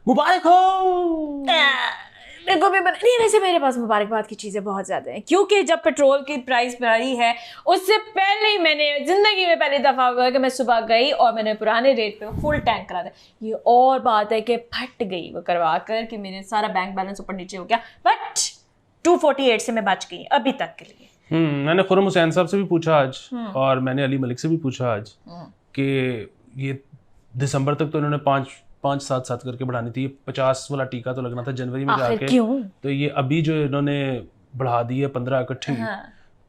मुबारक हो। मेरे को भी नहीं, वैसे मेरे पास मुबारकबाद की चीज़ें बहुत ज़्यादा हैं, क्योंकि जब पेट्रोल की प्राइस बढ़ी है उससे पहले ही मैंने ज़िंदगी में पहली दफ़ा हुआ कि मैं सुबह गई और मैंने पुराने रेट पे फुल टैंक करा दिया। ये और बात है कि फट गई वो करवा कर कि मेरे सारा बैंक बैलेंस ऊपर नीचे हो गया, बट 248 से मैं बच गई अभी तक के लिए। मैंने खुर्रम हुसैन साहब से भी पूछा आज, और मैंने अली मलिक से भी पूछा आज कि ये दिसंबर तक तो इन्होंने 5-7 करके बढ़ानी थी, 50 वाला टीका तो लगना था जनवरी में जाके, क्यों? तो ये अभी जो इन्होंने बढ़ा दी है 15 इकट्ठी,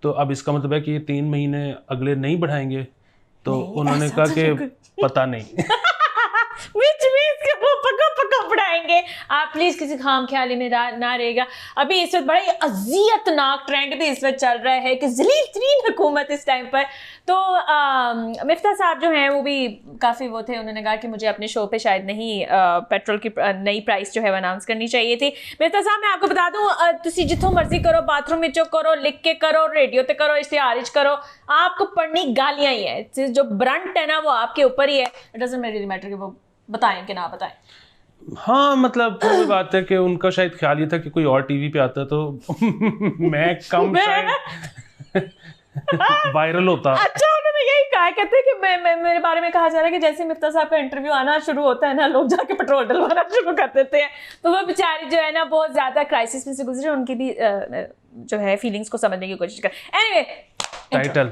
तो अब इसका मतलब है कि ये 3 महीने अगले नहीं बढ़ाएंगे, तो उन्होंने कहा कि पता नहीं पक्का बढ़ाएंगे। आप प्लीज किसी खाम ख्याली में ना रहेगा। अभी इस वक्त बड़ा ही अजियतनाक ट्रेंड भी इस वक्त चल रहा है कि जलील तरीन हुकूमत इस टाइम पर, तो मिफ्ता साहब जो हैं वो भी काफ़ी वो थे, उन्होंने कहा कि मुझे अपने शो पे शायद नहीं पेट्रोल की नई प्राइस जो है वो अनाउंस करनी चाहिए थी। मिफ्ता साहब मैं आपको बता दूं, तुसी जितों मर्जी करो, बाथरूम में चो करो, लिख के करो, रेडियो पे करो, इश्तिहार करो, आपको पढ़नी गालियां ही है, जो ब्रंट है ना वो आपके ऊपर ही है। इट डजंट रियली मैटर कि वो बताएं कि ना बताएं। हाँ मतलब कोई बात है कि उनका शायद ख्याल ये था कि कोई और टीवी पे आता तो मैं कम शायद वायरल होता। अच्छा, उन्होंने यही कहा, कहते हैं कि मेरे बारे में कहा जा रहा है कि जैसे मिफ्ता साहब का इंटरव्यू आना शुरू होता है ना, लोग जाके पेट्रोल डलवाना शुरू कर देते हैं, तो वो बेचारी जो है ना बहुत ज्यादा क्राइसिस में से गुजरे, उनकी भी जो है फीलिंग्स को समझने की कोशिश कर। Anyway, title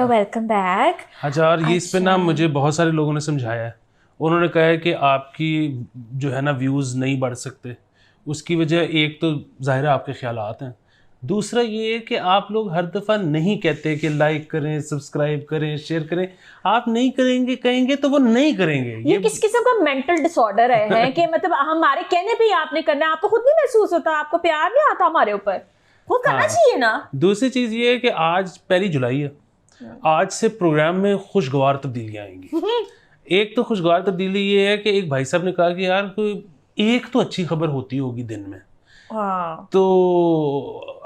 welcome back. अच्छा, और ये इस पे ना मुझे बहुत सारे लोगों ने समझाया है, उन्होंने कहा है कि आपकी जो है ना व्यूज़ नहीं बढ़ सकते, उसकी वजह एक तो ज़ाहिर है आपके ख्यालात हैं, दूसरा ये है कि आप लोग हर दफ़ा नहीं कहते कि लाइक करें, सब्सक्राइब करें, शेयर करें, आप नहीं करेंगे, कहेंगे तो वो नहीं करेंगे। ये किस किस्म का मेंटल डिसऑर्डर है कि मतलब हमारे कहने पे ही आपने करना है, आपको खुद नहीं महसूस होता, आपको प्यार नहीं आता हमारे ऊपर, खुद करना चाहिए ना। दूसरी चीज़ ये है कि आज 1 जुलाई है, आज से प्रोग्राम में खुशगवार तब्दीलियाँ आएंगी। एक तो खुशगवार तब्दीली ये है कि एक भाई साहब ने कहा कि यार कोई एक तो अच्छी खबर होती होगी दिन में, तो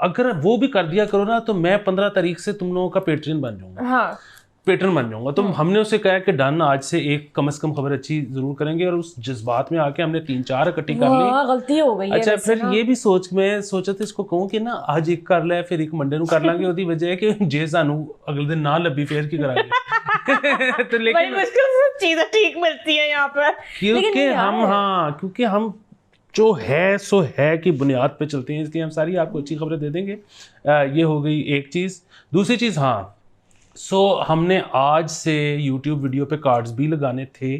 अगर वो भी कर दिया करो ना, तो मैं 15 तारीख से तुम लोगों का पेट्रियन बन जाऊंगा, पेट्रन बन जाऊंगा। तो हमने उसे कहा कि डन, आज से एक कम से कम खबर अच्छी जरूर करेंगे, और उस जज्बात में आके हमने 3-4 इकट्ठी कर ली। गलती हो गई। अच्छा, फिर ये भी मैं सोचा था इसको कहूँ कि ना आज एक कर ले, फिर एक मंडे को कर लांगे, ਉਹਦੀ वजह है कि जे सानू अगले दिन ना लब्बी फेर की करांगे तो लेकिन बड़ी मुश्किल से चीजें ठीक मिलती हैं यहाँ पर, क्योंकि हम जो है सो है की बुनियाद पे चलते हैं, इसलिए हम सारी आपको अच्छी खबरें दे देंगे। ये हो गई एक चीज़। दूसरी चीज़, हमने आज से YouTube वीडियो पे कार्ड्स भी लगाने थे।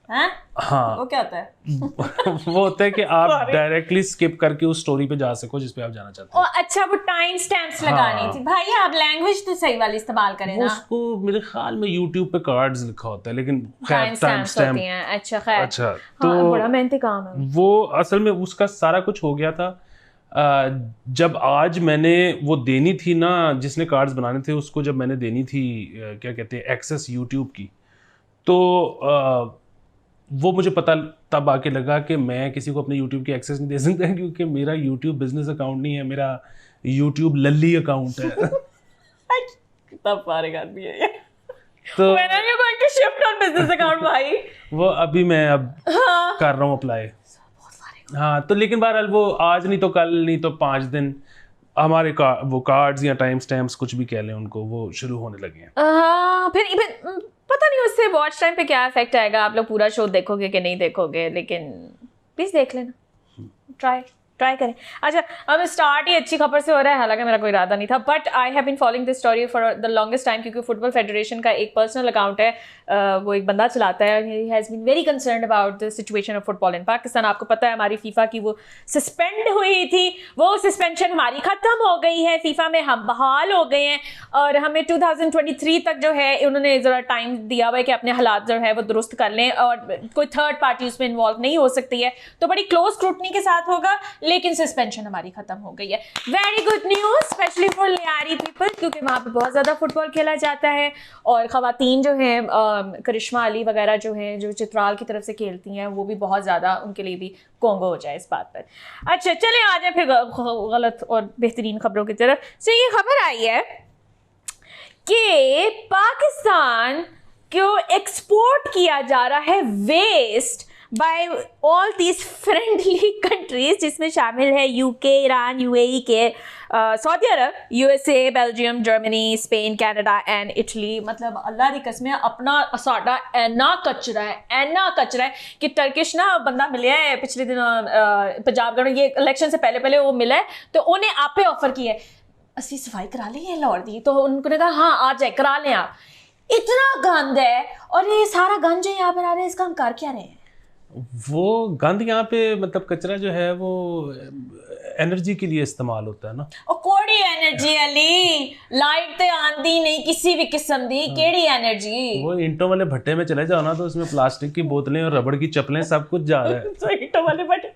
हाँ, वो क्या होता है? वो होता है कि आप डायरेक्टली स्किप करके उस स्टोरी पे जा सको जिस पे आप जाना चाहते हैं। अच्छा, वो टाइम स्टैम्प्स लगानी थी। भाई आप लैंग्वेज तो सही वाली इस्तेमाल करें ना। उसको मेरे ख्याल में YouTube पे कार्ड्स लिखा होता है, लेकिन टाइम स्टैम्प। अच्छा खैर, अच्छा, तो बड़ा मेहनती काम है वो। असल में उसका सारा कुछ हो गया था। जब आज मैंने वो देनी थी ना, जिसने कार्ड्स बनाने थे उसको जब मैंने देनी थी क्या कहते हैं एक्सेस YouTube की, तो वो मुझे पता तब आके लगा कि मैं किसी को अपने YouTube की एक्सेस नहीं दे सकता, क्योंकि मेरा YouTube बिजनेस अकाउंट नहीं है, मेरा YouTube लल्ली अकाउंट है। कितना फारिग आदमी है ये। तो When are you going to shift on business account भाई? वो अभी मैं कर रहा हूँ अप्लाई। हाँ, तो लेकिन बहरहाल वो आज नहीं तो कल, नहीं तो 5 दिन हमारे वो कार्ड्स या टाइम स्टैम्प्स कुछ भी कह लें उनको, वो शुरू होने लगे हैं। फिर पता नहीं उससे वॉच टाइम पे क्या इफेक्ट आएगा, आप लोग पूरा शो देखोगे कि नहीं देखोगे, लेकिन प्लीज देख लेना, ट्राई करें। अच्छा, अब स्टार्ट ही अच्छी खबर से हो रहा है, हालांकि मेरा कोई इरादा नहीं था, but I have been following this story for the longest time, क्योंकि फुटबॉल फेडरेशन का एक पर्सनल अकाउंट है, वो एक बंदा चलाता है, he has been very concerned about the situation of football in Pakistan. आपको पता है हमारी फीफा की वो सस्पेंड हुई थी, वो सस्पेंशन हमारी ख़त्म हो गई है, फीफा में हम बहाल हो गए हैं, और हमें 2023 तक जो है उन्होंने ज़रा टाइम दिया हुआ है कि अपने हालात जो है वो दुरुस्त कर लें, और कोई थर्ड पार्टी उसमें इन्वॉल्व नहीं हो सकती है, तो बड़ी क्लोज स्क्रूटनी के साथ होगा। लेकिन सस्पेंशन हमारी खत्म हो गई है। Very good news specially for Lyari people, क्योंकि वहाँ पे बहुत ज़्यादा फुटबॉल खेला जाता है और ख़वातीन जो हैं करिश्मा अली वगैरह जो हैं जो चित्राल की तरफ से खेलती हैं वो भी बहुत ज़्यादा उनके लिए भी कोंगो हो जाए इस बात पर। अच्छा चले आ जाए फिर गलत और बेहतरीन खबरों की तरफ से। ये खबर आई है कि पाकिस्तान को एक्सपोर्ट किया जा रहा है west by all these friendly countries, जिसमें शामिल है यूके, ईरान, यूएई के, Saudi Arab, USA, Belgium, Germany, Spain, Canada and Italy. मतलब अल्लाह दी कसम अपना साडा ऐना कचरा है कि टर्किश ना बंदा मिले है पिछले दिन पंजाब गवर्नमेंट ये इलेक्शन से पहले वो मिला है तो उन्हें आपे ऑफर किया है असली सफाई करा लें लाहौर दी, तो उन्होंने कहा हाँ आ जाए करा लें आप। इतना गंद है और ये सारा गंद जो यहाँ पर आ रहा है इसका हम कर क्या रहे हैं? वो गंद यहाँ पे मतलब कचरा जो है वो एनर्जी के लिए इस्तेमाल होता है ना। और कोड़ी एनर्जी अली लाइट तो आंदी नहीं किसी भी किस्म दी, केड़ी एनर्जी? वो ईंटों वाले भट्टे में चले जाओ ना तो उसमें प्लास्टिक की बोतलें और रबड़ की चप्पलें सब कुछ जा रहा है। तो ईंटों वाले भट्टे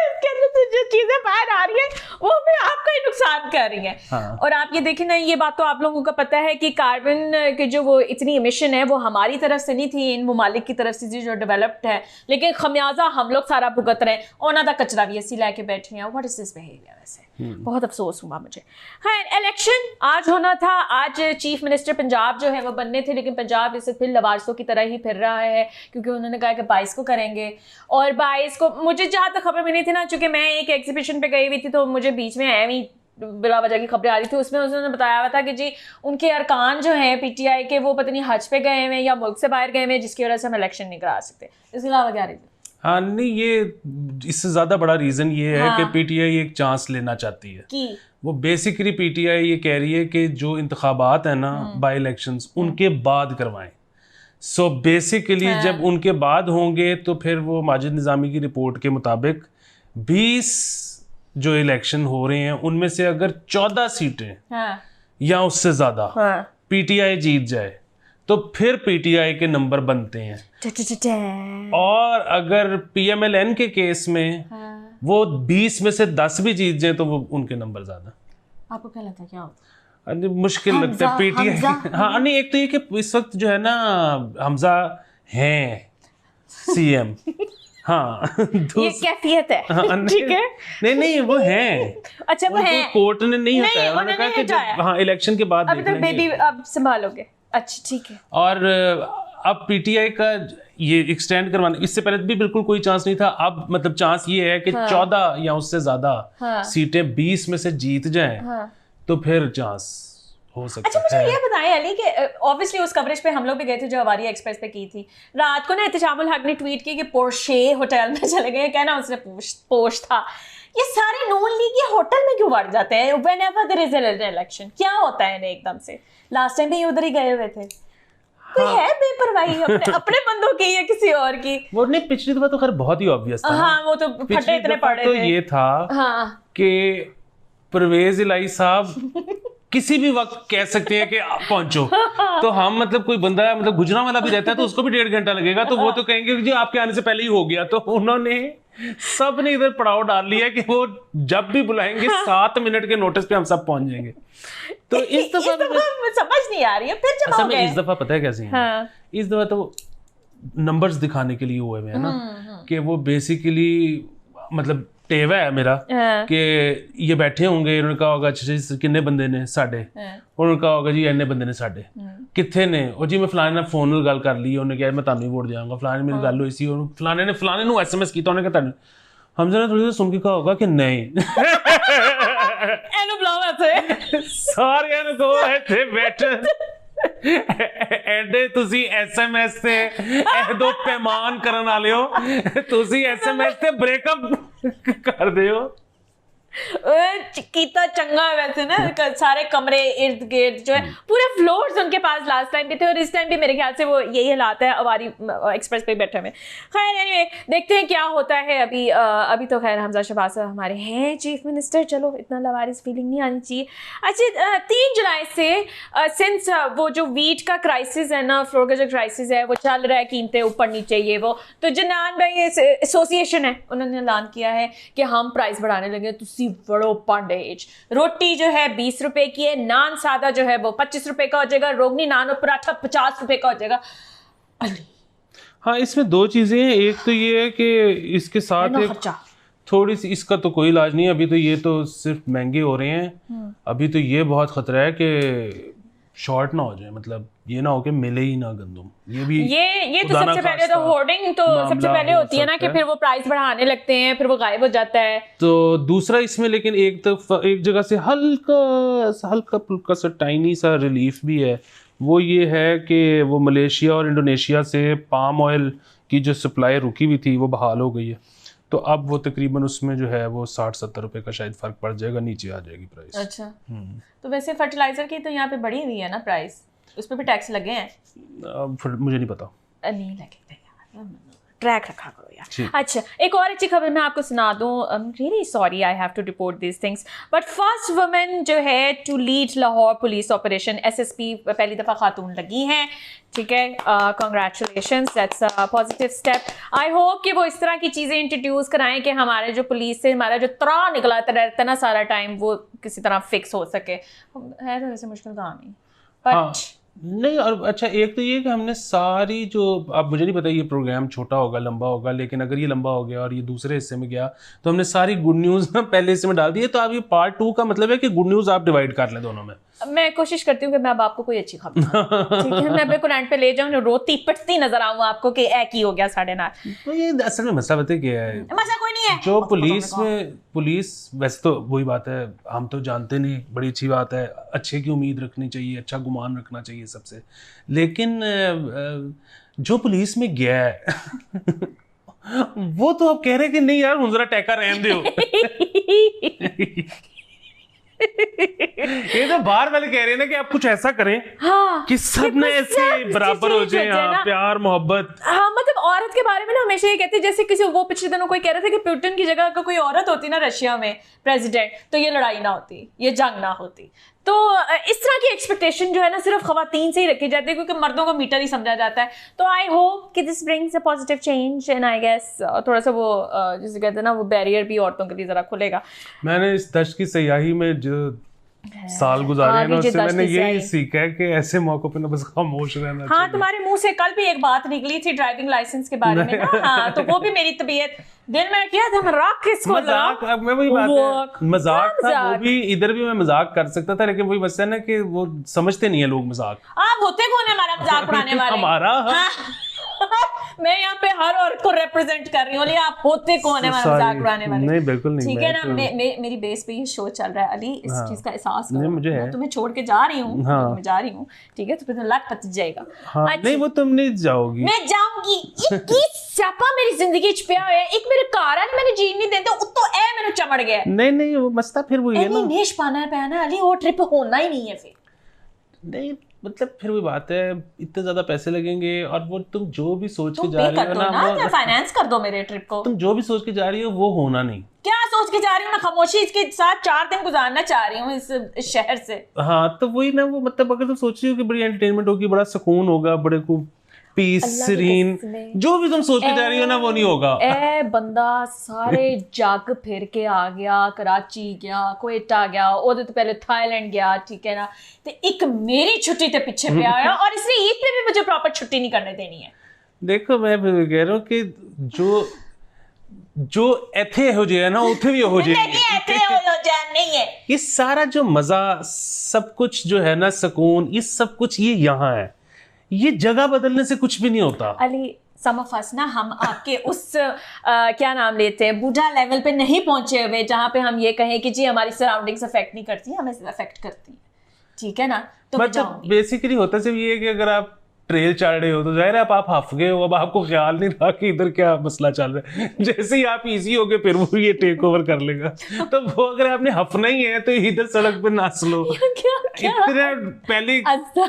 इसके अंदर से जो चीजें बाहर आ रही है वो भी आपका ही नुकसान कर रही है। हाँ। और आप ये देखें ना, ये बात तो आप लोगों को पता है कि कार्बन के जो वो इतनी इमिशन है वो हमारी तरफ से नहीं थी, इन ममालिक की तरफ से जो डेवलप्ड है, लेकिन खमियाजा हम लोग सारा भुगत रहे हैं। उन्हों का कचरा भी ऐसी लेके बैठे हैं। What is this behaviour? वैसे बहुत अफसोस हुआ मुझे। खैर इलेक्शन आज होना था, आज चीफ मिनिस्टर पंजाब जो है वो बनने थे, लेकिन पंजाब इसे फिर लवारसों की तरह ही फिर रहा है क्योंकि उन्होंने कहा कि 22 को करेंगे। और 22 को मुझे जहाँ तक खबर मिली थी ना, चूंकि मैं एक एग्जीबिशन पे गई हुई थी तो मुझे बीच में एवी बिला वजह की खबरें आ रही थी, उसमें उन्होंने बताया हुआ था कि जी उनके अरकान जो हैं पीटीआई के वो पता नहीं हज पे गए हुए या मुल्क से बाहर गए हुए जिसकी वजह से हम इलेक्शन नहीं करा सकते। इसके अलावा क्या रीजन? हाँ नहीं, ये इससे ज़्यादा बड़ा रीज़न ये है कि पीटीआई एक चांस लेना चाहती है कि वो बेसिकली पीटीआई ये कह रही है कि जो इंतखाबात है ना बाई इलेक्शंस उनके बाद करवाएं। सो बेसिकली जब उनके बाद होंगे तो फिर वो माजिद निज़ामी की रिपोर्ट के मुताबिक 20 जो इलेक्शन हो रहे हैं उनमें से अगर 14 सीटें या उससे ज़्यादा पीटीआई जीत जाए तो फिर पीटीआई के नंबर बनते हैं। और अगर पीएमएलएन के केस में वो 20 में से 10 भी जीत जाए तो वो उनके नंबर ज्यादा। आपको क्या लगता है क्या होता? मुश्किल लगता है पीटीआई। हाँ नहीं, एक तो ये कि इस वक्त जो है ना हमजा हैं सीएम। हाँ ये कैफियत है। ठीक है नहीं वो हैं। अच्छा वो हैं, कोर्ट ने नहीं हटाया, उन्होंने कहा कि हाँ इलेक्शन के बाद अब तो बेबी अब संभालोगे। अच्छा ठीक है। और अब पीटीआई का ये एक्सटेंड करवाने, इससे पहले भी बिल्कुल कोई चांस नहीं था, अब मतलब चांस ये है कि 14 या उससे ज्यादा सीटें 20 में से जीत जाएं तो फिर चांस हो सकता है। अच्छा मुझे ये बताएं अली कि ऑब्वियसली उस कवरेज पे हम लोग भी गए थे जो हवारी एक्सप्रेस पे की थी। रात को ना इत्तेशामुल हक ने ट्वीट की कि पोर्शे होटल में चले गए, कहना उसने पोश था। ये सारे नॉन लीग ये होटल में क्यों बढ़ जाते हैं whenever there is an election? क्या होता है इन्हें एकदम से? लास्ट टाइम भी उधर ही गए हुए थे। तो है बेपरवाही अपने बंदों की या किसी और की? वो नहीं, पिछली दफा तो खैर बहुत ही ऑब्वियस था। हाँ वो तो फटे इतने पड़े तो ये था कि परवेज इलाही साहब किसी भी वक्त कह सकते हैं कि आप पहुंचो। तो हम मतलब कोई बंदा मतलब गुजरा वाला भी रहता है तो उसको भी 1.5 घंटा लगेगा, तो वो तो कहेंगे कि जी आपके आने से पहले ही हो गया। तो उन्होंने सब ने इधर पड़ाव डाल लिया कि वो जब भी बुलाएंगे 7 मिनट के नोटिस पे हम सब पहुंच जाएंगे। तो इस दफा समझ नहीं आ रही है फिर जब हो गए। इस दफा पता है कैसे है? इस दफा तो नंबर्स दिखाने के लिए हुए हैं ना कि वो बेसिकली मतलब टेवा है मेरा कि ये बैठे होंगे, उन्होंने कहा होगा अच्छा जी किन्ने बंदे ने साढ़े, उन्होंने कहा होगा जी इन्ने बंदे ने साढ़े कितने ने, और जी मैं फलाने ने फोन में गल कर ली, उन्होंने कहा मैं तानू ही वोट देंगा, फलाने मेरी गल हुई सी, फलाने ने SMS किया, उन्होंने कहा हमने ना थोड़ी देर सुन के कहा होगा कि नहीं सारे ने तो ऐसे बैठे एडे तुसी SMS से एदो पैमान करन वाले हो, तुसी SMS से ब्रेकअप कर दे हो। कीता चंगा है वैसे ना, सारे कमरे इर्द गिर्द जो है पूरे फ्लोर्स उनके पास लास्ट टाइम भी थे, और इस टाइम भी मेरे ख्याल से वो यही हालात है अवारी एक्सप्रेस पे बैठे में। खैर एनीवे देखते हैं क्या होता है। अभी तो खैर हमजा शहबाज साहब हमारे हैं चीफ मिनिस्टर, चलो इतना लवारिस फीलिंग नहीं आनी चाहिए। अच्छा 3 जुलाई से सिंस वो जो वीट का क्राइसिस है ना, फ्लोर का जो क्राइसिस है वो चल रहा है, कीमतें ऊपर नीचे ये वो, तो जनान भाई एसोसिएशन है उन्होंने ऐलान किया है कि हम प्राइस बढ़ाने लगे। तुसी बड़ो पांडेज, रोटी जो है 20 रुपए की है, नान सादा जो है वो 25 रुपए का हो जाएगा, रोगनी नान और पराठा 50 रुपए का हो जाएगा। अली हाँ, इसमें 2 चीजें हैं। एक तो ये है कि इसके साथ एक थोड़ी सी, इसका तो कोई इलाज नहीं है अभी, तो ये तो सिर्फ महंगे हो रहे हैं। अभी तो ये बहुत खतरा है कि शॉर्ट ना हो जाए, मतलब ये ना हो कि मिले ही ना गंदम। ये तो सबसे पहले तो होर्डिंग तो सबसे पहले होती है ना कि फिर वो प्राइस बढ़ाने लगते हैं, फिर वो गायब हो जाता है। तो दूसरा इसमें लेकिन एक जगह से हल्का सा टाइनी सा रिलीफ भी है। वो ये है कि वो मलेशिया और इंडोनेशिया से पाम ऑयल की जो सप्लाई रुकी हुई थी वो बहाल हो गई है, तो अब वो तकरीबन उसमें जो है वो 60-70 रुपए का शायद फर्क पड़ जाएगा, नीचे आ जाएगी प्राइस। अच्छा तो वैसे फर्टिलाइजर की तो यहाँ पे बढ़ी हुई है ना प्राइस, उस पर भी टैक्स लगे हैं? मुझे नहीं पता, नहीं लगे यार, ट्रैक रखा करो यार। अच्छा एक और अच्छी खबर मैं आपको सुना दूं, really sorry I have to report this things, but first women जो है to lead Lahore police operation, SSP पहली दफ़ा खातून लगी हैं, ठीक है, congratulations, that's a positive step. I hope कि वो इस तरह की चीज़ें इंट्रोड्यूस कराएं कि हमारे जो पुलिस से हमारा जो त्राह निकला रहता ना सारा टाइम, वो किसी तरह फिक्स हो सके। है तो वैसे मुश्किल काम ही, बट नहीं। और अच्छा एक तो ये कि हमने सारी जो, अब मुझे नहीं पता ये प्रोग्राम छोटा होगा लंबा होगा, लेकिन अगर ये लंबा हो गया और ये दूसरे हिस्से में गया तो हमने सारी गुड न्यूज़ ना पहले हिस्से में डाल दी है, तो अब ये पार्ट 2 का मतलब है कि गुड न्यूज़ आप डिवाइड कर लें दोनों में। मैं कोशिश करती हूँ कि मैं अब आपको कोई अच्छी खबर ठीक है, मैं बिल्कुल एंड पे ले जाऊँ, रोती पिटती नजर आऊँ आपको कि एक ही हो गया 9:30। तो ये असल में मसला पता क्या है, मसला कोई नहीं है। जो पुलिस वैसे तो वही बात है, हम तो जानते नहीं, बड़ी अच्छी बात है, अच्छे की उम्मीद रखनी चाहिए, अच्छा गुमान रखना चाहिए सबसे, लेकिन जो पुलिस में गया है वो तो अब कह रहे कि नहीं यार जरा टैका रहने दो ये तो बाहर वाले कह रहे हैं ना कि आप कुछ ऐसा करें हाँ, कि सब ने ऐसे बराबर हो जाए, हाँ, प्यार मोहब्बत। हाँ मतलब औरत के बारे में ना हमेशा ये कहते हैं, जैसे किसी वो पिछले दिनों कोई कह रहा था कि पुतिन की जगह अगर कोई औरत होती ना रशिया में प्रेसिडेंट, तो ये लड़ाई ना होती, ये जंग ना होती। तो इस तरह की एक्सपेक्टेशन जो है ना सिर्फ खवातीन से ही रखी जाती है, क्योंकि मर्दों को मीटर ही समझा जाता है। तो आई होप कि this brings a positive change, and I guess थोड़ा सा वो जिसे कहते हैं ना वो बैरियर भी औरतों के लिए जरा खुलेगा। मैंने इस दश्त की सयाही में जो साल गुजारे हैं ना, उससे मैंने यही सीखा है कि ऐसे मौकों पे ना बस खामोश रहना चाहिए। हाँ तुम्हारे मुंह से कल भी एक बात निकली थी ड्राइविंग लाइसेंस के बारे में ना, हाँ तो वो भी मेरी तबीयत दिल में किया था, मजाक किसको मजाक, अब मैं वही बात है, मजाक था वो भी, इधर भी मैं मजाक कर सकता था, लेकिन वही मसला है ना कि वो समझते नहीं है लोग मजाक। आप होते कौन है हमारा मजाक उड़ाने वाले? हमारा मैं यहाँ पे हर औरत को रिप्रेजेंट कर रही हूँ, आप होते कौन है हमारा मजाक उड़ाने वाले? नहीं बिल्कुल नहीं, ठीक है ना, मेरी बेस पे ये शो चल रहा है अली, इस चीज का एहसास करो। मुझे मैं तुम्हें छोड़ के जा रही हूँ, मैं जा रही हूँ, ठीक है, तो फिर लक पच जाएगा। नहीं वो तुम नहीं जाओगी, मैं जाऊंगी। एक स्यापा मेरी जिंदगी च पिया है, एक मेरे कार है मैंने जीन नहीं देते, उत्तो ए मैंने चमड़ गया। नहीं वो मसला फिर वही है ना, नेश पाना है ना अली, वो ट्रिप होना ही नहीं है फिर। नहीं मतलब फिर वही बात है, इतने ज्यादा पैसे लगेंगे, और वो तुम जो भी सोच के जा रही हो ना, वो फाइनेंस कर दो मेरे ट्रिप को। तुम जो भी सोच के जा रही हो वो होना नहीं। क्या सोच के जा रही हूँ? मैं खामोशी इसके साथ 4 दिन गुजारना चाह रही हूँ इस शहर से। हाँ तो वही ना, वो मतलब अगर तुम सोच रही हो कि बड़ी एंटरटेनमेंट होगी, बड़ा सुकून होगा, बड़े को पीस सीरीन, जो भी तुम सोच के जा रही हो ना वो नहीं होगा। ए बंदा सारे जग फिर के आ गया, कराची गया, क्वेटा गया, ओदे तो पहले थाईलैंड गया, ठीक है ना, तो एक मेरी छुट्टी ते पीछे पे आया, और इसलिए ईद पे भी मुझे प्रॉपर छुट्टी नहीं करने देनी है। देखो मैं कह रहा हूँ कि जो एथे हो जाए ना उथे भी हो जाए, नहीं है ये सारा जो मजा सब कुछ जो है ना, सुकून, ये सब कुछ ये यहाँ है, ये जगह बदलने से कुछ भी नहीं होता। अली सम ऑफ अस ना, हम आपके उस क्या नाम लेते हैं, बूढ़ा लेवल पे नहीं पहुंचे हुए जहां पे हम ये कहें कि जी हमारी सराउंडिंग्स अफेक्ट नहीं करती, हमें अफेक्ट करती है, ठीक है ना। तो मतलब बेसिकली होता सिर्फ ये है कि अगर आप ट्रेल चढ़ रहे हो तो जाहिर है आप हफ गए हो, अब आपको ख्याल नहीं रहा कि इधर क्या मसला चल रहा है। जैसे ही आप इजी हो गए फिर वो ये टेक ओवर कर लेगा। तो वो अगर आपने हफना ही है तो इधर सड़क पे नाच लो। इतने पहले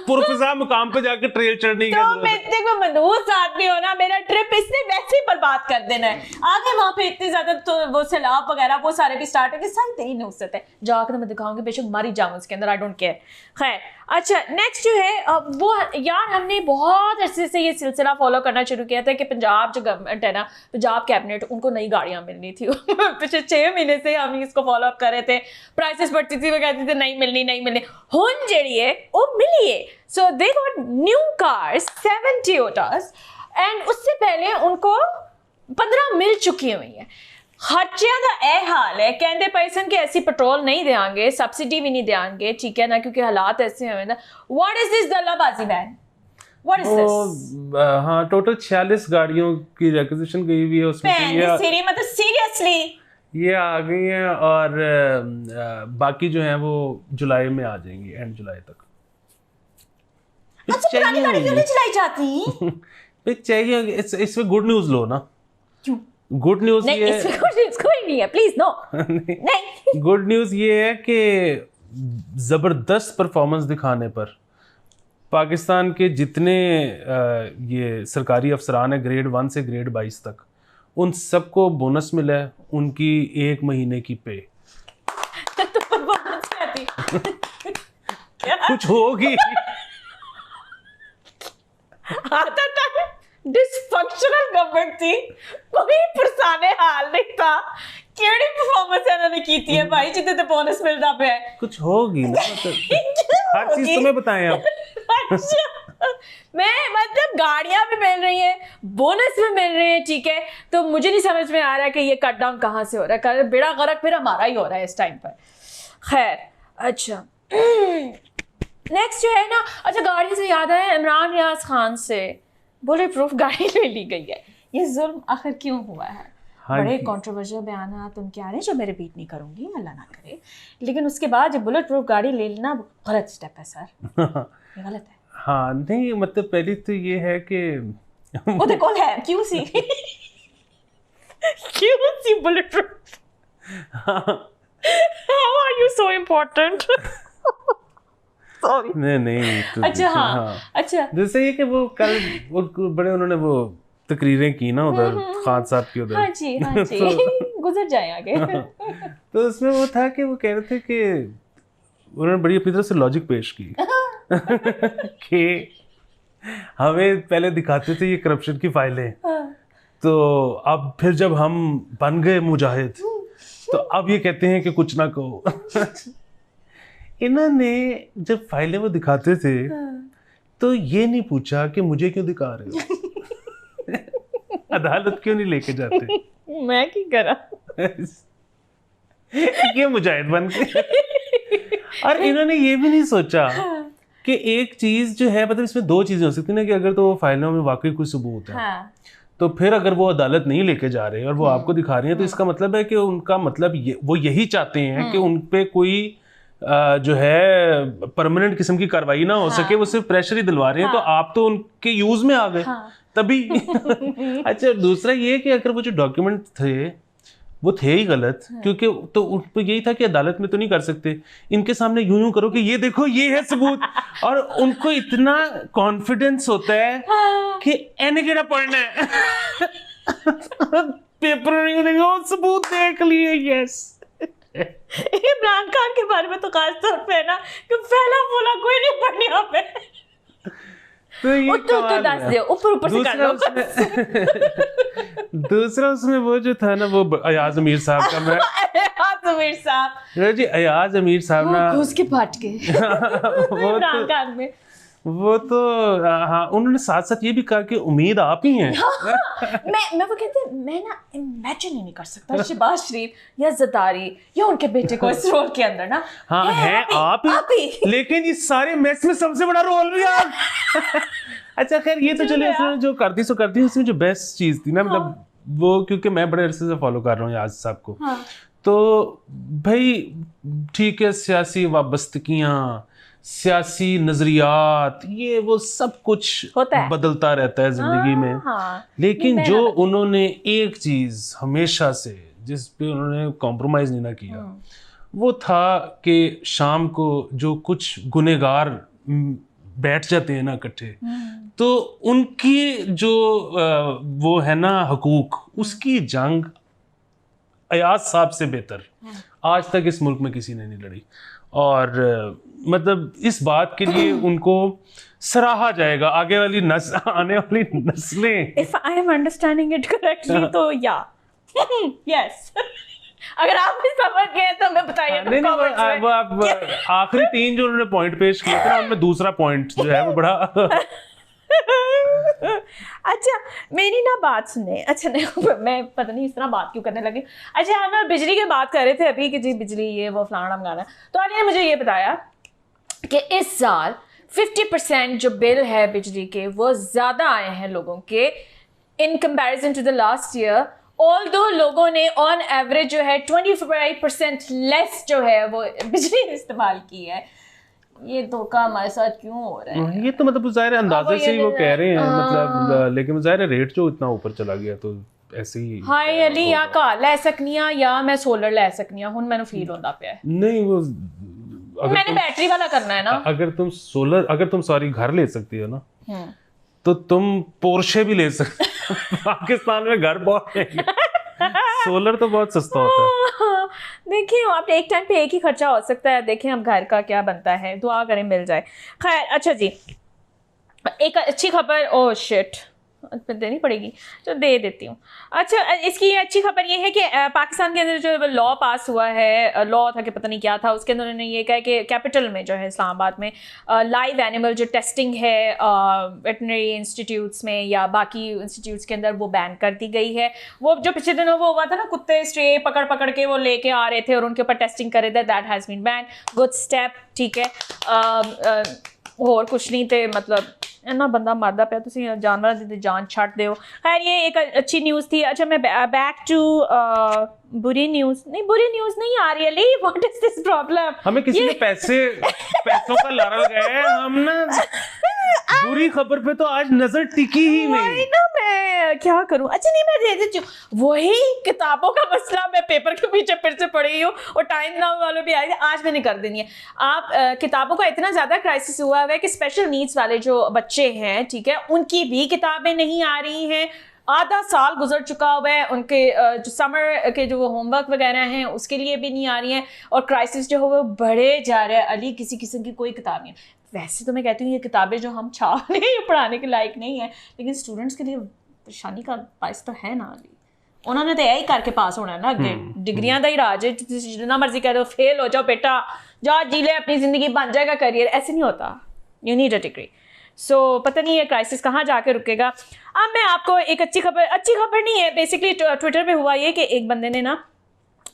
पुरफिजा मुकाम पे जाके ट्रेल चढ़ने की तो मैं इतने को मनहूस आदमी हो ना, मेरा ट्रिप इसने वैसे ही बर्बाद कर देना है। आगे वहां पे इतने ज्यादा तो वो सैलाब वगैरह वो सारे भी स्टार्ट होंगे, सारी तेरी नहुसत है। जाकर मैं दिखाऊंगी, बेशक मारी जाऊं उसके अंदर, आई डोंट केयर। खैर अच्छा, नेक्स्ट जो है वो यार हमने बहुत अरसे से ये सिलसिला फॉलो करना शुरू किया था कि पंजाब जो गवर्नमेंट है ना, पंजाब कैबिनेट, उनको नई गाड़ियां मिलनी थी। पिछले 6 महीने से हम इसको फॉलो अप कर रहे थे, प्राइसेस बढ़ती थी, वो कहते थे नहीं मिलनी हुन जेड़ी है वो मिली है। So they got new cars 7 Toyotas and उससे पहले उनको 15 मिल चुकी हुई है। खर्चियां का यह हाल है, कहते पैसन के ऐसी पेट्रोल नहीं देंगे, सब्सिडी भी नहीं देंगे, ठीक है ना, क्योंकि हालात ऐसे हुए ना। व्हाट इज दिस दलाबाजी मैन, व्हाट इज दिस? हाँ, टोटल 46 गाड़ियों की रिक्विजिशन गई हुई है उसमें से ये मतलब सीरियसली ये आ गई हैं, और बाकी जो है वो जुलाई में आ जाएंगी, एंड जुलाई तक। अच्छा, पुरानी गाड़ी क्यों नहीं चलाई जाती? चाहिए इसमें गुड न्यूज लो ना। क्यों गुड न्यूज नहीं, ये इसमें गुड न्यूज कोई नहीं है, प्लीज नो। नहीं गुड न्यूज ये है कि जबरदस्त परफॉर्मेंस दिखाने पर पाकिस्तान के जितने ये सरकारी अफसरान है ग्रेड 1 से ग्रेड 22 तक, उन सबको बोनस मिला है, उनकी 1 महीने की पे। तो परफॉर्मेंस क्या थी? कुछ होगी आता था डिसफंक्शनल गवर्नमेंट थी, कोई पुरसाने हाल नहीं था। केड़ी परफॉर्मेंस इन्होंने की थी है भाई, जितने तो बोनस मिलता पे है। कुछ होगी ना, हर चीज तुम्हें बताएं आप। अच्छा, मैं मतलब गाड़ियां भी मिल रही हैं, बोनस भी मिल रहे हैं, ठीक है, तो मुझे नहीं समझ में आ रहा है कि ये कट डाउन कहाँ से हो रहा है। बेड़ा गर्क फिर हमारा ही हो रहा है इस टाइम पर। खैर अच्छा, नेक्स्ट जो है ना, अच्छा गाड़ी से याद आया, इमरान रियाज खान से बुलेट प्रूफ गाड़ी ले ली गई है। ये जुल्म आखिर क्यों हुआ है? हाँ, बड़े कंट्रोवर्शियल बयान तुम क्या रहे जो मैं रिपीट नहीं करूंगी, अल्लाह ना करे, लेकिन उसके बाद ये बुलेट प्रूफ गाड़ी ले लेना गलत स्टेप है सर। ये गलत है। हाँ नहीं, मतलब पहली तो ये है कि वो देखो है क्यों see bulletproof. How are you so important? नहीं तो अच्छा हाँ, अच्छा जैसे ये कि वो कल वो बड़े उन्होंने वो तकरीरें की ना उधर खान साहब की उधर। हाँ जी गुजर जाए आगे। तो उसमें वो था कि वो कह रहे थे कि उन्होंने बड़ी अपनी तरफ से लॉजिक पेश की कि हमें पहले दिखाते थे ये करप्शन की फाइलें, तो अब फिर जब हम बन गए मुजाहिद तो अब ये कहते हैं कि कुछ ना कहो। इन्होंने जब फाइलें वो दिखाते थे तो ये नहीं पूछा कि मुझे क्यों दिखा रहे हो, अदालत क्यों नहीं लेके जाते, मैं की करा ये मुजाहिद बन के। और इन्होंने ये भी नहीं सोचा कि एक चीज जो है, मतलब इसमें 2 चीजें हो सकती ना, कि अगर तो वो फाइलों में वाकई कोई सबूत है, हाँ। तो फिर अगर वो अदालत नहीं लेके जा रहे और वो आपको दिखा रही हैं, तो इसका मतलब है कि उनका मतलब वो यही चाहते हैं कि उन पे कोई जो है परमानेंट किस्म की कार्रवाई ना हो सके, वो सिर्फ प्रेशर ही दिलवा रहे हैं। तो आप तो उनके यूज में आ गए तभी। अच्छा, दूसरा ये कि अगर वो जो डॉक्यूमेंट थे वो थे ही गलत, क्योंकि तो उन पर यही था कि अदालत में तो नहीं कर सकते, इनके सामने यूं करो कि ये देखो ये है सबूत। और उनको इतना कॉन्फिडेंस होता है कि एने केड़ा पढ़ना है, पेपर नहीं देंगे, वो सबूत देख लिए। यस, इमरान खान के बारे में तो खास तौर पे ना कि फैला फूला कोई नहीं पढ़ने यहाँ पे। तो ये तो दस दे ऊपर से कर लो। दूसरा उसमें वो जो था ना, वो अयाज अमीर साहब का, मैं अयाज अमीर साहब जी, अयाज अमीर साहब ना घुस के फाट के इमरान खान में, वो तो हाँ, उन्होंने साथ साथ ये भी कहा कि उम्मीद आप ही हैं। मैं वो कहते हैं, मैं ना इमेजिन ही नहीं कर सकता शहबाज शरीफ या ज़रदारी या उनके बेटे को इस रोल के अंदर ना। हाँ है आप ही, लेकिन इस सारे मैच में सबसे बड़ा रोल भी आप। अच्छा खैर, ये तो चले, उसने जो करती सो करती, उसमें जो बेस्ट चीज़ थी ना, मतलब वो, क्योंकि मैं बड़े अरसे से फॉलो कर रहा हूँ याज साहब को, तो भाई ठीक है, सियासी वाबस्तगियाँ, सियासी नजरियात, ये वो सब कुछ होता है। बदलता रहता है जिंदगी में। हाँ, लेकिन जो उन्होंने एक चीज हमेशा से जिस पे उन्होंने कॉम्प्रोमाइज नहीं ना किया, वो था कि शाम को जो कुछ गुनहगार बैठ जाते हैं ना इकट्ठे, तो उनकी जो वो है ना हकूक, उसकी जंग अयाज साहब से बेहतर आज तक इस मुल्क में किसी ने नहीं लड़ी। और मतलब इस बात के लिए उनको सराहा जाएगा। आगे वाली आने वाली नस्लें, if I am understanding it correctly, तो या यस अगर आप भी समझ गए तो हमें बताइए। नहीं वो आप आखिरी 3 जो उन्होंने पॉइंट पेश किए थे ना, उनमें दूसरा पॉइंट जो है वो बड़ा अच्छा मेरी ना बात सुने। अच्छा नहीं मैं पता नहीं इस तरह बात क्यों करने लगी। अच्छा हम ना बिजली की बात कर रहे थे अभी कि जी बिजली ये वो फलाना गाना, तो आलिया ने मुझे ये बताया कि इस साल 50% जो बिल है बिजली के वो ज़्यादा आए हैं लोगों के in comparison to the last year. Although लोगों ने ऑन एवरेज जो है 25% लेस जो है वो बिजली इस्तेमाल की है। ये धोखा हमारे साथ क्यों हो रहा है? ये तो मतलब ज़ाहिर अंदाजे से ही वो कह रहे हैं, मतलब लेकिन ज़ाहिर रेट जो इतना ऊपर चला गया तो ऐसे ही हाय अली या कार ले सकनिया या मैं सोलर ले सकनिया हुन मैंने फील होता पे नहीं। वो मैंने बैटरी वाला करना है ना। अगर तुम सॉरी घर ले सकती हो ना, तो तुम पोर्शे भी ले सकते हो। पाकिस्तान में घर बहुत महंगे, सोलर तो बहुत सस्ता होता है। देखिए आप एक टाइम पे एक ही खर्चा हो सकता है, देखें अब घर का क्या बनता है, दुआ करें मिल जाए। खैर अच्छा जी, एक अच्छी खबर, ओह शिट देनी पड़ेगी तो दे देती हूँ। अच्छा इसकी अच्छी खबर ये है कि पाकिस्तान के अंदर जो लॉ पास हुआ है, लॉ था कि पता नहीं क्या था, उसके अंदर उन्होंने ये कहा कि कैपिटल में जो है इस्लामाबाद में लाइव एनिमल जो टेस्टिंग है वेटनरी इंस्टीट्यूट्स में या बाकी इंस्टीट्यूट्स के अंदर वो बैन कर दी गई है। वो जो पिछले दिनों वो हुआ था ना, कुत्ते स्ट्रे पकड़ पकड़ के वो लेके आ रहे थे और उनके ऊपर टेस्टिंग कर रहे थे, that has been ban, good step, ठीक है। और कुछ नहीं थे, मतलब इन्ना बंदा मरदा पे तुसी जानवर दी जान छट दो। खैर ये एक अच्छी न्यूज़ थी। अच्छा मैं बैक टू बुरी न्यूज़ नहीं आ रही है। What is this problem? हमें किसी ने पैसों का लारा लगाया है, हम ना बुरी खबर पे तो आज नजर टिकी ही नहीं ना, मैं क्या करूं। अच्छा नहीं मैं दे देती हूँ, वही किताबों का मसला मैं पेपर के पीछे फिर से पढ़ रही हूँ और टाइम नाउ वालों भी आए थे, आज मैंने कर देनी है। आप किताबों का इतना ज़्यादा क्राइसिस हुआ है कि स्पेशल नीड्स वाले जो बच्चे हैं, ठीक है, उनकी भी किताबें नहीं आ रही हैं। आधा साल गुजर चुका हुआ है, उनके जो समर के जो होमवर्क वगैरह हैं उसके लिए भी नहीं आ रही हैं और क्राइसिस जो है वो बढ़े जा रहा है। अली किसी किस्म की कोई किताब नहीं है। वैसे तो मैं कहती हूँ ये किताबें जो हम छापने पढ़ाने के लायक नहीं है, लेकिन स्टूडेंट्स के लिए परेशानी का बायस तो है ना अली। उन्होंने तो यही करके पास होना है ना, अगे डिग्रियां का ही राज है, जितना मर्जी कह दो फेल हो जाओ बेटा, जाओ जी ले अपनी ज़िंदगी, बन जाएगा करियर। ऐसे नहीं होता, यू नीड अ डिग्री। सो पता नहीं ये क्राइसिस कहाँ जाके रुकेगा। अब मैं आपको एक अच्छी खबर नहीं है, बेसिकली ट्विटर पे हुआ ये कि एक बंदे ने ना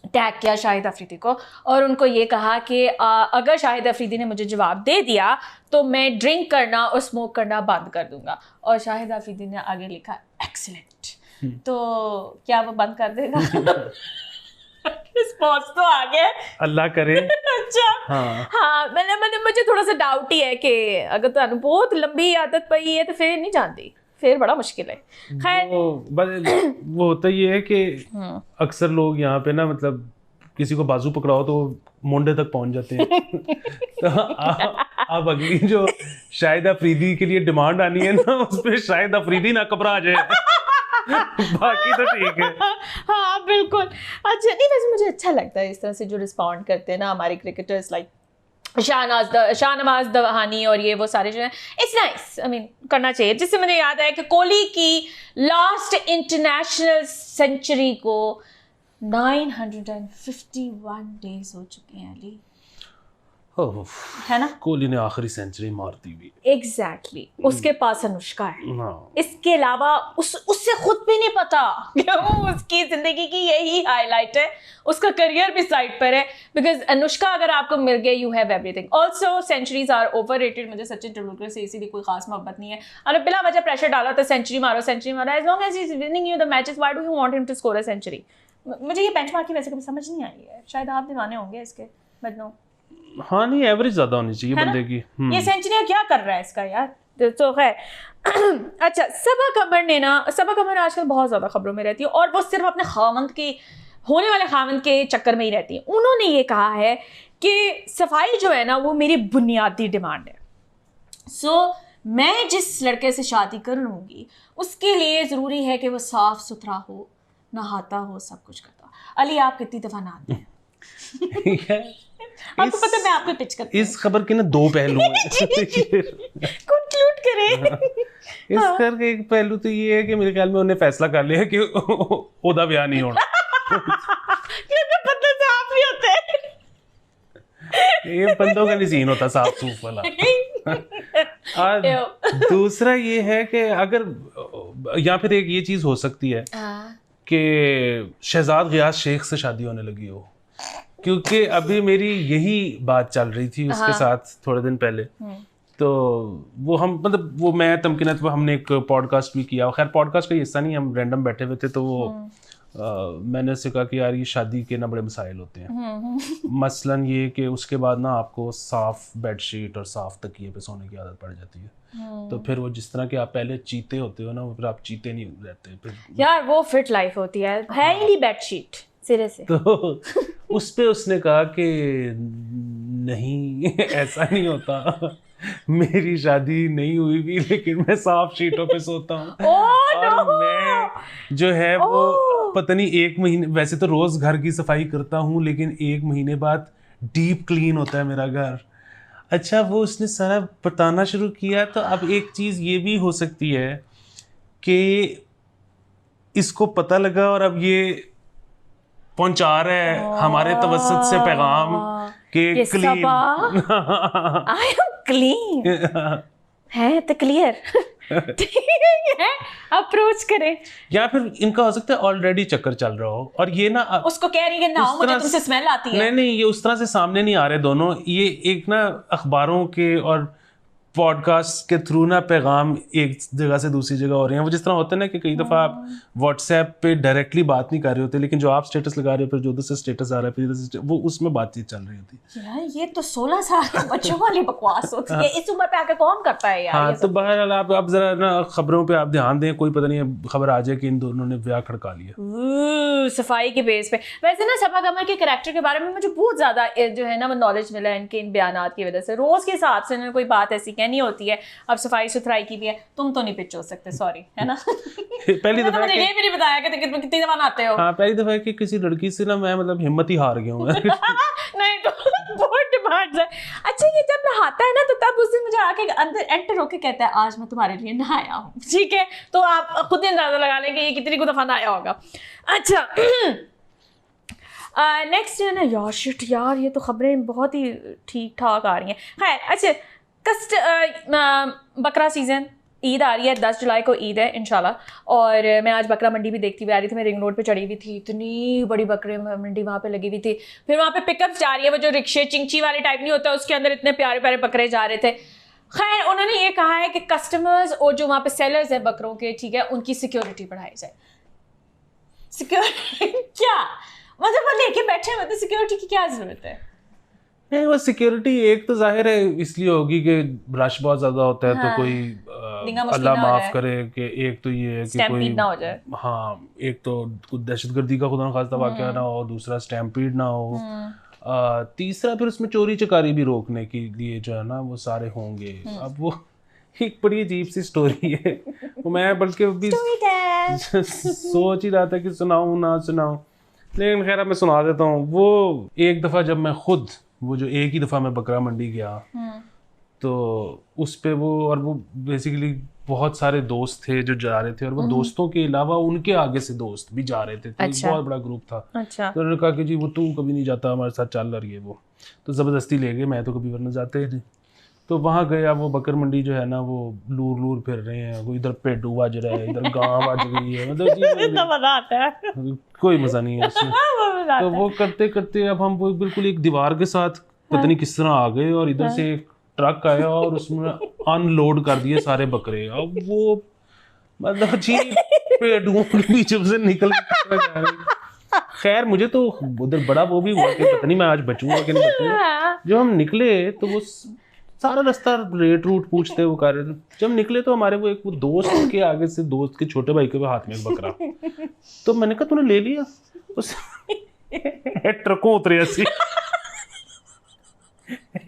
टैग किया शाहिद अफरीदी को और उनको ये कहा कि अगर शाहिद अफरीदी ने मुझे जवाब दे दिया तो मैं ड्रिंक करना और स्मोक करना बंद कर दूंगा। और शाहिद अफरीदी ने आगे लिखा एक्सीलेंट। तो क्या वो बंद कर देगा? रिस्पॉन्स तो आ गया, अल्लाह करे। अच्छा हाँ मैंने मुझे थोड़ा सा डाउट ही है कि अगर तो बहुत लंबी आदत पई है तो फिर नहीं जानती, फिर बड़ा मुश्किल है। खैर वो होता ये है कि अक्सर लोग यहाँ पे ना, मतलब किसी को बाजू पकड़ाओ तो मोंडे तक पहुंच जाते हैं। तो अब अगली जो शाहिद अफरीदी के लिए डिमांड आनी है ना, उस पर शाहिद अफरीदी ना घबरा जाए। बाकी तो ठीक है। हाँ बिल्कुल। अच्छा नहीं वैसे मुझे अच्छा लगता है इस तरह से जो रिस्पॉन्ड करते हैं ना हमारे क्रिकेटर्स, लाइक शाहनवाज दवानी और ये वो सारे जो हैं, इट्स नाइस, आई मीन करना चाहिए। जिससे मुझे याद आया कि कोहली की लास्ट इंटरनेशनल सेंचुरी को 951 डेज हो चुके हैं अली, है ना? कोहली ने आखिरी सेंचुरी मार दी भी। एग्जैक्टली उसके पास अनुष्का है, इसके अलावा उससे खुद भी नहीं पता कि उसकी जिंदगी की यही हाईलाइट है, उसका करियर भी साइड पर है। बिकॉज अनुष्का अगर आपको मिल गए, you have everything. Also centuries are overrated. मुझे सचिन तेंदुलकर से इसीलिए कोई खास मोहब्बत नहीं है। अगर बिला वजह प्रेशर डाला तो सेंचुरी मारो as long as he is winning you the matches, why do you want him to score a century? मुझे ये बेंचमार्क की वैसे कभी समझ नहीं आई है, शायद आप दीवाने होंगे इसके, बट नो हाँ नहीं, एवरेज ज्यादा होनी चाहिए बंदे की। ये सेंचुरी क्या कर रहा है इसका यार। तो खैर अच्छा, सबा कमर ने ना, सबा कमर आजकल बहुत ज्यादा खबरों में रहती है और वो सिर्फ अपने खामंद के, होने वाले खामंद के चक्कर में ही रहती है। उन्होंने ये कहा है कि सफाई जो है ना वो मेरी बुनियादी डिमांड है। मैं जिस लड़के से शादी कर लूँगी उसके लिए ज़रूरी है कि वो साफ़ सुथरा हो, नहाता हो, सब कुछ करता हो। अली आप कितनी दफ़ा नहाते हैं? आपको पता है मैं आपको पिच करती हूँ। इस खबर के ना दो पहलू हैं। कंक्लूड करें। इस खबर का एक पहलू तो ये है कि मेरे ख्याल में उन्हें फैसला कर लिया कि ओदा ब्याह नहीं होना। क्योंकि बंदे साफ नहीं होते। ये बंदों का नहीं सीन होता साफ सूफ वाला। दूसरा ये है कि अगर या फिर एक ये चीज हो सकती है कि शहजाद गियास शेख से शादी होने लगी हो, क्योंकि अभी मेरी यही बात चल रही थी उसके साथ थोड़े दिन पहले। तो वो हम मतलब वो मैं तमकीनत हमने एक पॉडकास्ट भी किया, खैर पॉडकास्ट का हिस्सा नहीं, हम रैंडम बैठे हुए थे तो वो मैंने उससे कहा कि यार ये शादी के ना बड़े मसाइल होते हैं। मसलन ये कि उसके बाद ना आपको साफ बेडशीट और साफ तकिए पे सोने की आदत पड़ जाती है। तो फिर वो जिस तरह के आप पहले चीते होते हो ना, फिर आप चीते नहीं रहते फिर। यार वो फिट लाइफ होती है ही नहीं बेडशीट सिरे से। तो उस पे उसने कहा कि नहीं ऐसा नहीं होता, मेरी शादी नहीं हुई भी लेकिन मैं साफ शीटों पे सोता हूँ। और मैं जो है वो पता नहीं 1 महीने, वैसे तो रोज घर की सफाई करता हूँ लेकिन 1 महीने बाद डीप क्लीन होता है मेरा घर। अच्छा, वो उसने सारा बताना शुरू किया। तो अब एक चीज ये भी हो सकती है कि इसको पता लगा और अब ये पहुंचा रहा है हमारे तवस्सुत से पैगाम कि क्लीन आई एम क्लीन है तो क्लियर अप्रोच करें। या फिर इनका हो सकता है ऑलरेडी चक्कर चल रहा हो और ये ना उसको कह रही है ना मुझे तुमसे स्मेल आती है। नहीं ये उस तरह से सामने नहीं आ रहे दोनों, ये एक ना अखबारों के और पॉडकास्ट के थ्रू ना पैगाम एक जगह से दूसरी जगह हो रहे हैं। वो जिस तरह होता है ना कि कई दफ़ा आप व्हाट्सएप पे डायरेक्टली बात नहीं कर रहे होते, लेकिन जो आप स्टेटस लगा रहे हो फिर जो उधर से स्टेटस आ रहा है फिर इधर से वो उसमें बातचीत चल रही होती है। यार ये तो 16 साल के बच्चों वाली बकवास होती है, इस उम्र पे आके कौन करता है यार। हाँ तो बहरहाल आप जरा ना खबरों पे आप ध्यान दें, कोई पता नहीं खबर आ जाए कि इन दोनों ने ब्याह खड़का लिया सफाई के बेस पे। वैसे ना सबा कमर के कैरेक्टर के बारे में मुझे बहुत ज्यादा जो है ना वो नॉलेज मिला है इनके इन बयानात की वजह से। रोज के हिसाब से इन्होंने कोई बात ऐसी कहनी होती है, अब सफाई सुथराई की भी है, तुम तो नहीं पिच हो सकते, सॉरी है ना। पहली दफा मुझे ये भी नहीं बताया कि कितनी दफा नहाते हो। हाँ पहली दफा कि किसी लड़की से ना मैं मतलब हिम्मत ही हार गया हूँ। नहीं तो बहुत डिमांड्स है। अच्छा ये जब नहाता है ना तो तब उस दिन मुझे आके अंदर एंटर होके कहता है आज मैं तुम्हारे लिए नहाया हूँ, ठीक है, तो आप खुद ही अंदाजा लगा लेंगे ये कितनी को दफा नहाया होगा। अच्छा नेक्स्ट है ना यार शिट यार ये तो खबरें बहुत ही ठीक ठाक आ रही हैं। खैर अच्छा बकरा सीजन, ईद आ रही है, 10 जुलाई को ईद है इंशाल्लाह। और मैं आज बकरा मंडी भी देखती हुई आ रही थी, मैं रिंग रोड पे चढ़ी हुई थी, इतनी बड़ी बकरे मंडी वहाँ पे लगी हुई थी। फिर वहाँ पे पिकअप जा रही है, वो जो रिक्शे चिंची वाले टाइप नहीं होता उसके अंदर इतने प्यारे प्यारे बकरे जा रहे थे। खैर उन्होंने ये कहा है कि कस्टमर्स और जो वहाँ पे सेलर्स है बकरों के, ठीक है, उनकी सिक्योरिटी बढ़ाई जाए। सिक्योरिटी क्या मतलब वो लेके बैठे हैं, मतलब सिक्योरिटी की क्या जरूरत है? नहीं वो सिक्योरिटी एक तो जाहिर है इसलिए होगी कि रश बहुत ज्यादा होता है। हाँ। तो कोई अल्लाह माफ करे कि एक तो ये है कि कोई ना हो जाए, हाँ एक तो कुछ दहशतगर्दी का खुदा न खास्ता वाक़या ना हो, दूसरा स्टैम्पीड ना हो, तीसरा फिर उसमें चोरी चकारी भी रोकने के लिए जो है ना वो सारे होंगे। अब वो एक बड़ी अजीब सी स्टोरी है, वो मैं बल्कि अभी सोच ही रहा था कि सुनाऊं ना सुनाऊं, लेकिन खैर मैं सुना देता हूँ। वो एक दफ़ा जब मैं खुद वो जो एक ही दफ़ा मैं बकरा मंडी गया तो उस पे वो और वो बेसिकली बहुत सारे दोस्त थे जो जा रहे थे और वो दोस्तों के अलावा उनके आगे से दोस्त भी जा रहे थे। तो अच्छा। एक बहुत बड़ा ग्रुप था। अच्छा। तो उन्होंने कहा कि जी वो तू कभी नहीं जाता हमारे साथ, चल रही है वो, तो ज़बरदस्ती ले गए, मैं तो कभी वरना जाते ही नहीं। तो वहाँ गया, वो बकर मंडी जो है ना वो लूर फिर रहे हैं, वो इधर पेडू बज रहा है, इधर गाँव बज गई है, मतलब कोई मज़ा नहीं है उसमें। तो वो करते करते अब हम वो बिल्कुल एक दीवार के साथ पता नहीं किस तरह आ गए और इधर से एक ट्रक आया और उसमें अनलोड कर दिए सारे बकरे। अब वो मतलब जी पेडुओं के बीच से निकल जा रहे खैर मुझे तो उधर बड़ा वो भी हुआ कि पता नहीं मैं आज बचूंगा कि नहीं बचूंगा। जब हम निकले तो वो सारा रास्ता रेट रूट पूछते वो कर रहे थे। जब निकले तो हमारे वो एक वो दोस्त के आगे से दोस्त के छोटे भाई के हाथ में एक बकरा, तो मैंने कहा तूने ले लिया? उस ट्रकों उतरे ऐसी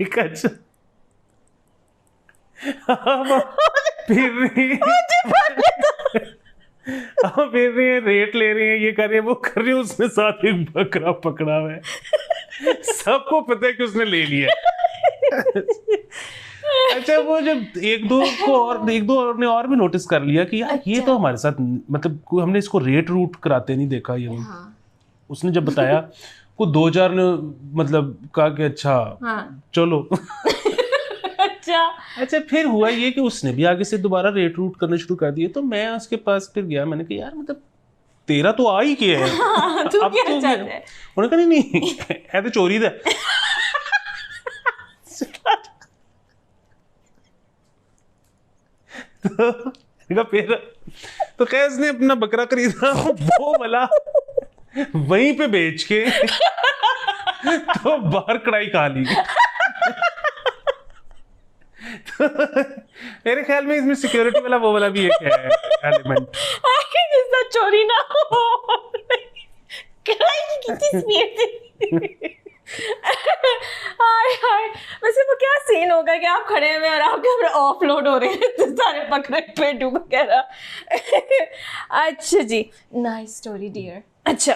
एक अच्छा फिर रही है रेट ले रही है, ये कर रही है वो कर रही है, उसने साथ एक बकरा पकड़ा हुआ है, सबको पता है कि उसने ले लिया। अच्छा वो जब एक दो और ने और भी नोटिस कर लिया कि यार ये तो हमारे साथ मतलब हमने इसको रेट रूट कराते नहीं देखा ये। उसने जब बताया को 2-4 ने मतलब कहा कि अच्छा चलो। अच्छा फिर हुआ ये कि उसने भी आगे से दोबारा रेट रूट करना शुरू कर दिए। तो मैं उसके पास फिर गया, मैंने कहा यार मतलब तेरा तो आ ही किया है, अब तो उन्होंने कहा नहीं है तो चोरी था। तो फिर तो खैर उसने अपना बकरा खरीदा वो वाला वहीं पे बेच के तो बाहर कढ़ाई खा ली। तो मेरे ख्याल में इसमें सिक्योरिटी वाला वो वाला भी एक है एलिमेंट, जिसका चोरी ना हो। कढ़ाई की कितनी स्पीड थी। वैसे वो क्या सीन होगा कि आप खड़े हुए और आपके ऊपर ऑफलोड हो रहे हैं तो सारे बकरे पेटू वगैरह। अच्छा जी, नाइस स्टोरी डियर। अच्छा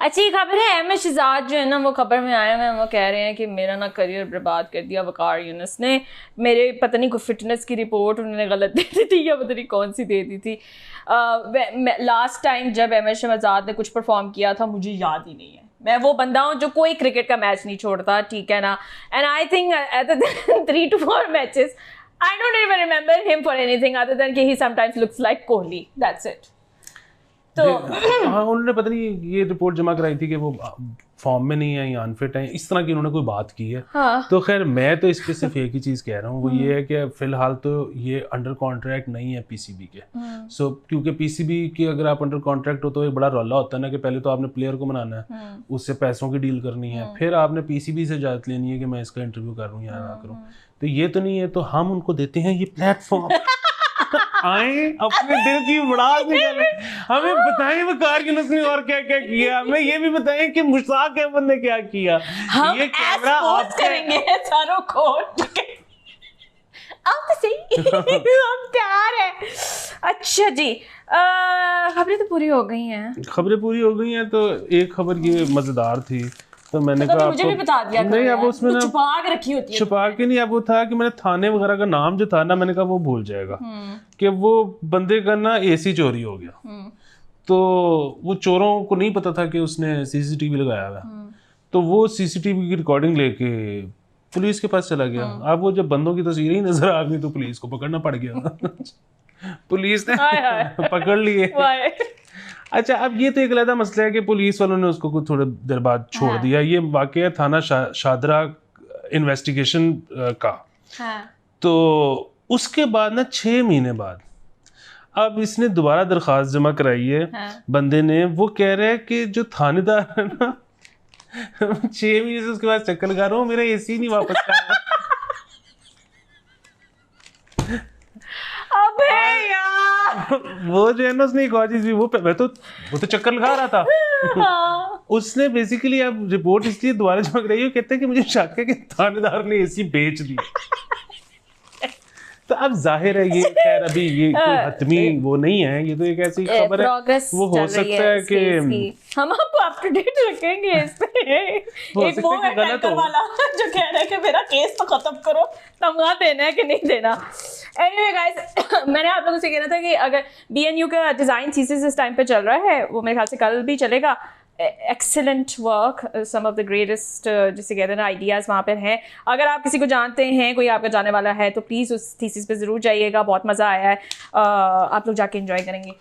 अच्छी खबर है, अहमद शहजाद जो है ना वो खबर में आया हुए हैं, वो कह रहे हैं कि मेरा ना करियर बर्बाद कर दिया वकार यूनुस ने। मेरे पता नहीं कोई फिटनेस की रिपोर्ट उन्होंने गलत दे दी थी या पता नहीं कौन सी दे दी थी। लास्ट टाइम जब अहमद शहजाद ने कुछ परफॉर्म किया था मुझे याद ही नहीं है। मैं वो बंदा हूँ जो कोई क्रिकेट का मैच नहीं छोड़ता, ठीक है ना। And I think other than 3 to 4 matches I don't even remember him for anything other than कि he sometimes looks like Kohli, that's it. तो हाँ उन्होंने पता नहीं ये रिपोर्ट जमा कराई थी कि वो फॉर्म में नहीं है या अनफिट है, इस तरह की उन्होंने कोई बात की है। हाँ। तो खैर मैं तो इस पे सिर्फ एक ही चीज़ कह रहा हूँ, वो ये है कि फिलहाल तो ये अंडर कॉन्ट्रैक्ट नहीं है पीसीबी के। सो क्योंकि पीसीबी के अगर आप अंडर कॉन्ट्रैक्ट हो तो एक बड़ा रौला होता है ना कि पहले तो आपने प्लेयर को मनाना है, उससे पैसों की डील करनी है, फिर आपने पीसीबी से इजाजत लेनी है कि मैं इसका इंटरव्यू कर रहा हूँ या ना करूँ। तो ये तो नहीं है, तो हम उनको देते हैं ये प्लेटफॉर्म, आए अपने दिल की भड़ास निकाले, हमें बताएं वकार यूनुस ने और क्या क्या किया, हमें ये भी बताएं कि मुश्ताक अहमद ने क्या किया। हम ये कैमरा ऑफ करेंगे सारों को, आप तो सही हम तैयार हैं। अच्छा जी, खबरें तो पूरी हो गई हैं। खबरें पूरी हो गई हैं, तो एक खबर ये मजेदार थी तो मैंने कहा मुझे भी बता दिया नहीं, अब उसमें ना छुपा के रखी होती है, छुपा के नहीं, अब वो था कि मैंने थाने वगैरह का नाम जो था ना, मैंने कहा वो भूल जाएगा कि वो बंदे का ना एसी चोरी हो गया। तो वो चोरों को नहीं पता था कि उसने सीसीटीवी लगाया हुआ है, तो वो सीसीटीवी की रिकॉर्डिंग लेके पुलिस के पास चला गया। अब वो जब बंदों की तस्वीरें ही नजर आ गई तो पुलिस को पकड़ना पड़ गया। पुलिस ने पकड़ लिए। अच्छा अब ये तो एक अलग मसला है कि पुलिस वालों ने उसको कुछ थोड़ी देर बाद छोड़ दिया। ये वाकया थाना शादरा इन्वेस्टिगेशन का। तो उसके बाद ना 6 महीने बाद अब इसने दोबारा दरख्वास्त जमा कराई है। बंदे ने, वो कह रहा है कि जो थानेदार है ना 6 महीने से उसके बाद चक्कर लगा रहा हूँ, मेरा एसी नहीं वापस आया। अबे यार वो जो है ना उसने एक और चीज भी वो तो चक्कर लगा रहा था। उसने बेसिकली अब रिपोर्ट इसलिए दोबारा जमा कराई है, कहते हैं कि मुझे शक है कि थानेदार ने एसी बेच दी। तो अब जाहिर है ये खैर अभी ये कोई हतमी वो नहीं है, ये तो एक ऐसी खबर है, वो हो सकता है कि हम आपको अप टू डेट रखेंगे इस पे। एक वो है टैंकर वाला जो कह रहा है कि मेरा केस तो खत्म करो, तमगा देना है कि नहीं देना। एनीवे गाइस, मैंने आप लोगों से कहना था कि अगर बीएनयू का डिज़ाइन थीसिस इस टाइम पे चल रहा है, वो मेरे ख्याल से कल भी चलेगा। Excellent work, some of the greatest जिसे कहते हैं ना आइडियाज़ वहाँ पर हैं। अगर आप किसी को जानते हैं, कोई आपका जाने वाला है, तो प्लीज़ उस थीसिस पे ज़रूर जाइएगा, बहुत मज़ा आया है, आप लोग जाके एंजॉय करेंगे।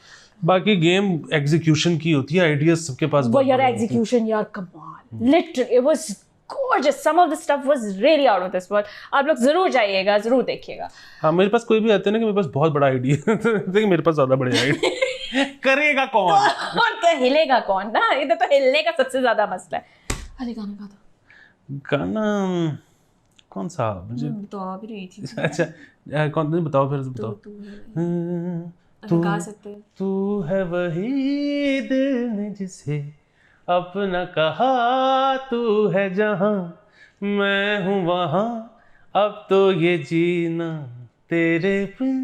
बाकी गेम एग्जीक्यूशन की होती है, आइडियाज सबके पास। वो यार एग्जीक्यूशन यार कमाल, literally it was gorgeous, some of the stuff was really out of this world। आप लोग जरूर जाइएगा, जरूर देखिएगा। हाँ मेरे पास कोई भी आते हैं ना कि मेरे पास बहुत बड़ा आइडिया है, मेरे पास ज़्यादा बड़े आइडिया करेगा कौन? और क्या हिलेगा कौन ना, इधर तो हिलने का सबसे ज्यादा मसला है। अरे गाना गा दो। गाना कौन सा? मुझे बता भी रही थी। अच्छा कौन, नहीं बताओ, फिर बताओ। तू गा सकते हैं। तू है वही दिल ने जिसे अपना कहा, तू है जहां मैं हूँ वहां, अब तो ये जीना तेरे बिन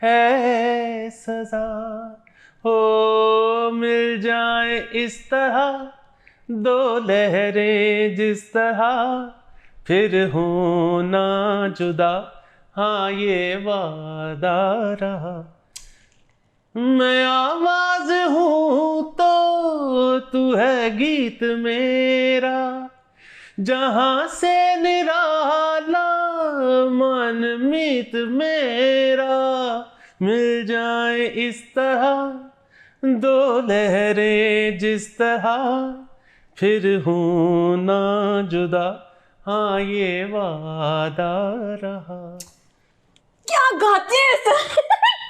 है सजा। हो मिल जाए इस तरह दो लहरें जिस तरह, फिर होना जुदा, हाँ ये वादा रहा। मैं आवाज हूँ तो तू है गीत मेरा, जहाँ से निराला मन मीत मेरा, मिल जाए इस तरह दो लहरें जिस तरह, फिर हूँ ना जुदा, हाँ ये वादा रहा। क्या गाते हैं सर?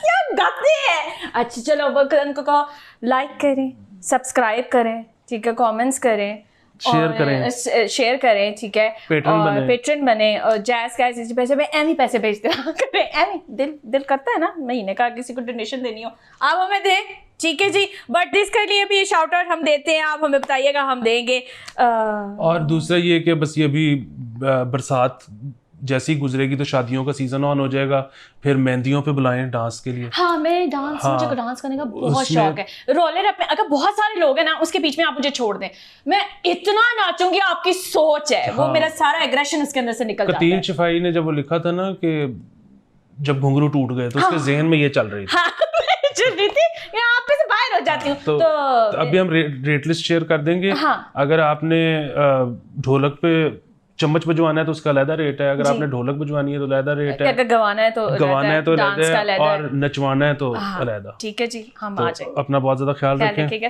क्या गाते हैं? अच्छा चलो बकरन को कहो लाइक करें, सब्सक्राइब करें, ठीक है, कमेंट्स करें, शेयर करें, ठीक है, पेट्रन बने और जैस गाइस इसी पैसे पे एमी पैसे भेजते रहा करें। एमी दिल करता है ना महीने का किसी को डोनेशन देनी हो आप हमें दें, ठीक है जी। बट इसके लिए भी शाउट आउट हम देते हैं, आप हमें बताइएगा, हम देंगे। और दूसरा ये कि बस ये भी बरसात जैसी गुजरेगी तो शादियों का सीजन ऑन हो जाएगा, फिर मेहंदियों पे बुलाएं डांस के लिए। हाँ मैं डांस, मुझे डांस करने का बहुत शौक है। रोलर अपने, अगर बहुत सारे लोग हैं ना उसके बीच में आप मुझे छोड़ दें, मैं इतना नाचूंगी, आपकी सोच है। वो मेरा सारा एग्रेशन उसके अंदर से निकल जाता है। कतील शिफाई ने जब वो लिखा था ना कि जब घुंघरू टूट गए, तो उसके जहन में ये चल रही थी। चल रही थी, मैं आप पे से बाहर हो जाती हूँ। तो अभी हम रेट लिस्ट शेयर कर देंगे। अगर आपने ढोलक पे चम्मच बजवाना है तो उसका अलग रेट है, अगर आपने ढोलक बजवानी है तो अलग रेट है, अगर गवाना है तो अलग है, और नचवाना है तो अलग। ठीक है जी, हम आ जाएंगे। अपना बहुत ज्यादा ख्याल रखें।